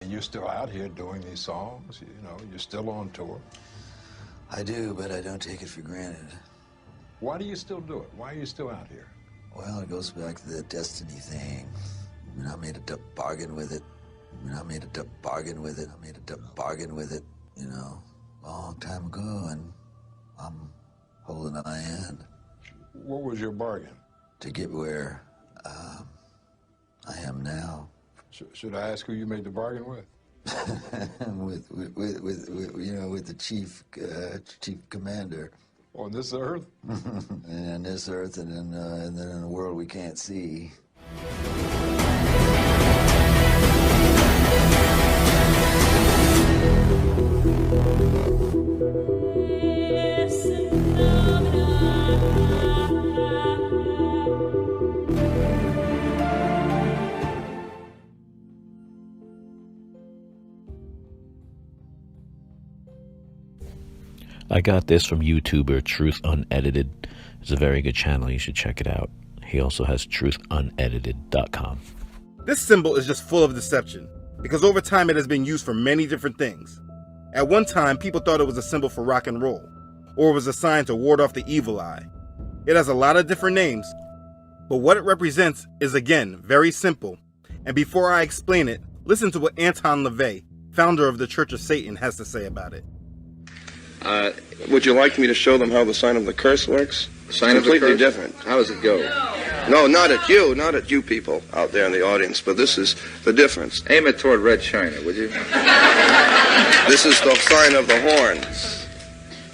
And you're still out here doing these songs, you know, you're still on tour. I do, but I don't take it for granted. Why do you still do it? Why are you still out here? Well, it goes back to the destiny thing. I mean, I made a bargain with it. I made a bargain with it, you know, a long time ago, and I'm holding on my end. What was your bargain? To get where I am now. Should I ask who you made the bargain with? with the chief commander. On this earth? And on this earth, and then in a world we can't see. I got this from YouTuber Truth Unedited. It's a very good channel. You should check it out. He also has truthunedited.com. This symbol is just full of deception, because over time it has been used for many different things. At one time, people thought it was a symbol for rock and roll, or it was a sign to ward off the evil eye. It has a lot of different names, but what it represents is, again, very simple. And before I explain it, listen to what Anton LaVey, founder of the Church of Satan, has to say about it. Would you like me to show them how the sign of the curse works? Sign of the curse? Completely different. How does it go? No, not at you people out there in the audience, but this is the difference. Aim it toward Red China, would you? This is the sign of the horn.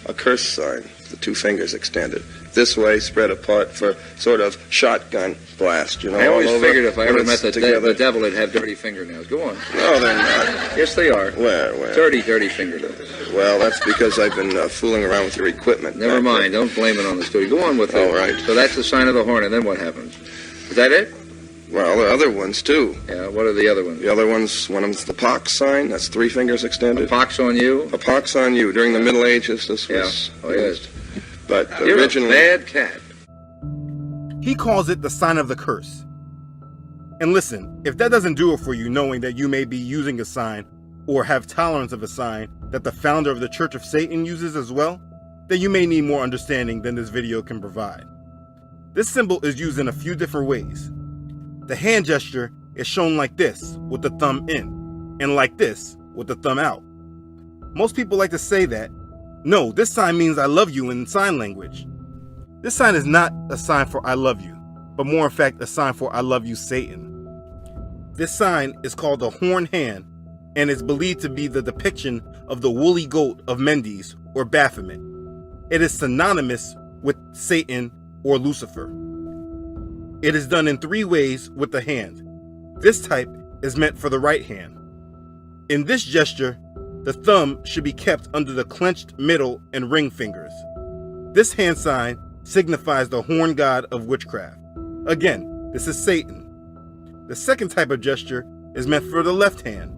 A curse sign, the two fingers extended. This way, spread apart for sort of shotgun blast, you know. I always all over, figured if I ever met the devil, he'd have dirty fingernails. Go on. No, they're not. Yes, they are. Where? Dirty fingernails. Well, that's because I've been fooling around with your equipment. Never mind. Don't blame it on the studio. Go on with it. All right. So that's the sign of the horn, and then what happens? Is that it? Well, there are other ones, too. Yeah, what are the other ones? The other ones, one of them's the pox sign. That's 3 fingers extended. A pox on you? A pox on you. During the Middle Ages, this was... Yeah. Oh, yes. But You're originally... a bad cat. He calls it the sign of the curse. And listen, if that doesn't do it for you, knowing that you may be using a sign or have tolerance of a sign that the founder of the Church of Satan uses as well, then you may need more understanding than this video can provide. This symbol is used in a few different ways. The hand gesture is shown like this, with the thumb in, and like this, with the thumb out. Most people like to say that, no, this sign means I love you in sign language. This sign is not a sign for I love you, but more in fact a sign for I love you, Satan. This sign is called the horn hand, and is believed to be the depiction of the woolly goat of Mendes or Baphomet. It is synonymous with Satan or Lucifer. It is done in 3 ways with the hand. This type is meant for the right hand. In this gesture, the thumb should be kept under the clenched middle and ring fingers. This hand sign signifies the horn god of witchcraft. Again, this is Satan. The second type of gesture is meant for the left hand.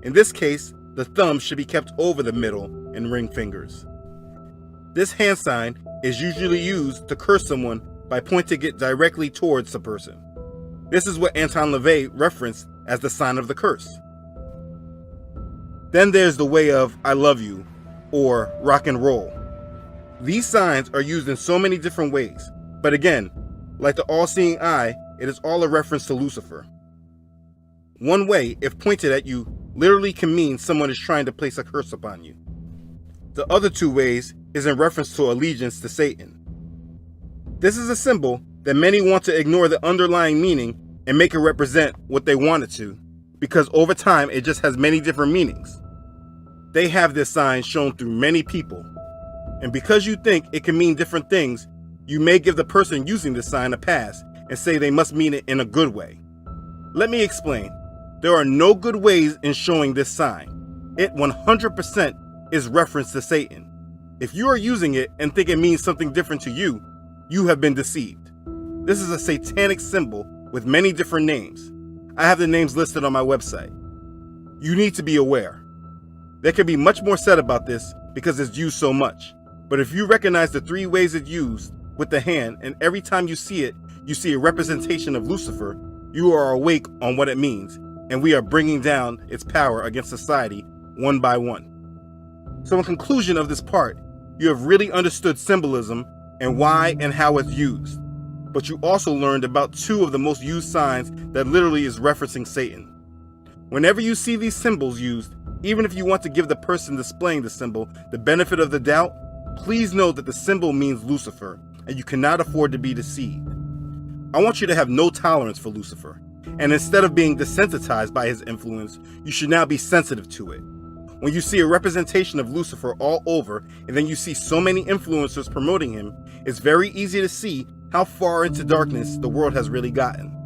In this case, the thumb should be kept over the middle and ring fingers. This hand sign is usually used to curse someone by pointing it directly towards the person. This is what Anton LaVey referenced as the sign of the curse. Then there's the way of I love you or rock and roll. These signs are used in so many different ways, but again, like the all-seeing eye, it is all a reference to Lucifer. One way, if pointed at you, literally can mean someone is trying to place a curse upon you. The other 2 ways is in reference to allegiance to Satan. This is a symbol that many want to ignore the underlying meaning and make it represent what they want it to, because over time it just has many different meanings. They have this sign shown through many people, and because you think it can mean different things, you may give the person using this sign a pass and say they must mean it in a good way. Let me explain. There are no good ways in showing this sign. It 100% is reference to Satan. If you are using it and think it means something different to you, you have been deceived. This is a satanic symbol with many different names. I have the names listed on my website. You need to be aware. There can be much more said about this because it's used so much. But if you recognize the 3 ways it's used with the hand, and every time you see it, you see a representation of Lucifer, you are awake on what it means, and we are bringing down its power against society one by one. So in conclusion of this part, you have really understood symbolism and why and how it's used. But you also learned about two of the most used signs that literally is referencing Satan. Whenever you see these symbols used, even if you want to give the person displaying the symbol the benefit of the doubt, please know that the symbol means Lucifer, and you cannot afford to be deceived. I want you to have no tolerance for Lucifer, and instead of being desensitized by his influence, you should now be sensitive to it. When you see a representation of Lucifer all over, and then you see so many influencers promoting him, it's very easy to see how far into darkness the world has really gotten.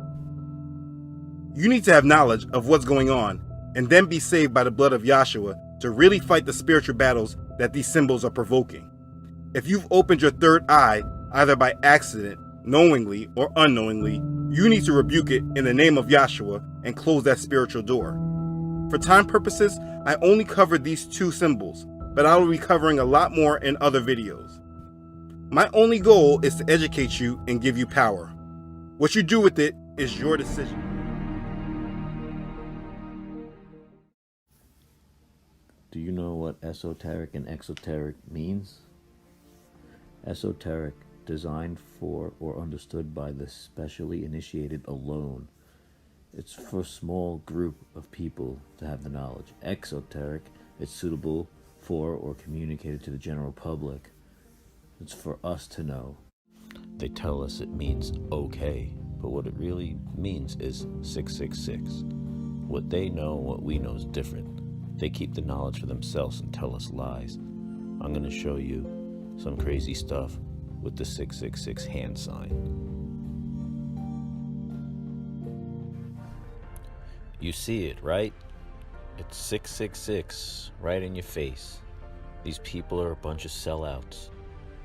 You need to have knowledge of what's going on, and then be saved by the blood of Yahshua to really fight the spiritual battles that these symbols are provoking. If you've opened your third eye, either by accident, knowingly, or unknowingly, you need to rebuke it in the name of Yahshua and close that spiritual door. For time purposes, I only covered these two symbols, but I will be covering a lot more in other videos. My only goal is to educate you and give you power. What you do with it is your decision. Do you know what esoteric and exoteric means? Esoteric, designed for or understood by the specially initiated alone. It's for a small group of people to have the knowledge. Exoteric, it's suitable for or communicated to the general public. It's for us to know. They tell us it means okay, but what it really means is 666. What they know and what we know is different. They keep the knowledge for themselves and tell us lies. I'm going to show you some crazy stuff with the 666 hand sign. You see it, right? It's 666 right in your face. These people are a bunch of sellouts.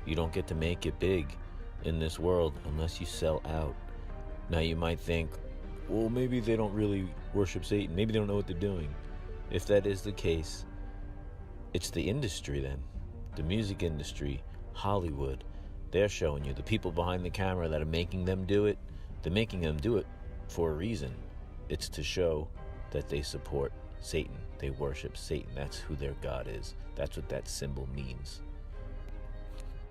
You don't get to make it big in this world unless you sell out. Now you might think, well, maybe they don't really worship Satan. Maybe they don't know what they're doing. If that is the case, it's the industry then. The music industry, Hollywood. They're showing you. The people behind the camera that are making them do it, they're making them do it for a reason. It's to show that they support Satan. They worship Satan. That's who their God is. That's what that symbol means.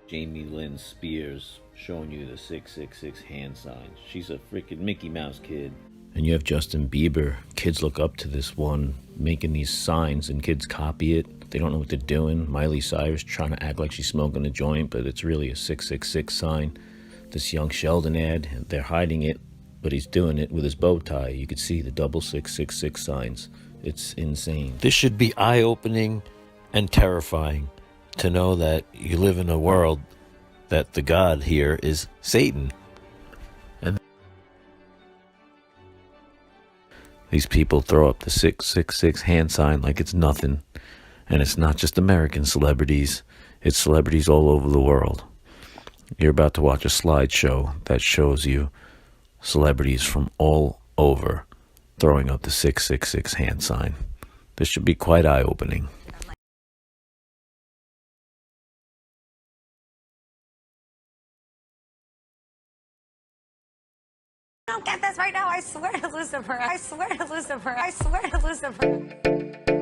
Jamie Lynn Spears showing you the 666 hand sign. She's a freaking Mickey Mouse kid. And you have Justin Bieber. Kids look up to this one, making these signs, and kids copy it. They don't know what they're doing. Miley Cyrus trying to act like she's smoking a joint, but it's really a 666 sign. This young Sheldon ad, they're hiding it, but he's doing it with his bow tie. You could see the double 666 signs. It's insane. This should be eye-opening and terrifying to know that you live in a world that the God here is Satan. And these people throw up the 666 hand sign like it's nothing. And it's not just American celebrities. It's celebrities all over the world. You're about to watch a slideshow that shows you celebrities from all over throwing up the 666 hand sign. This should be quite eye-opening. I don't get this right now. I swear to Lucifer. I swear to Lucifer. I swear to Lucifer.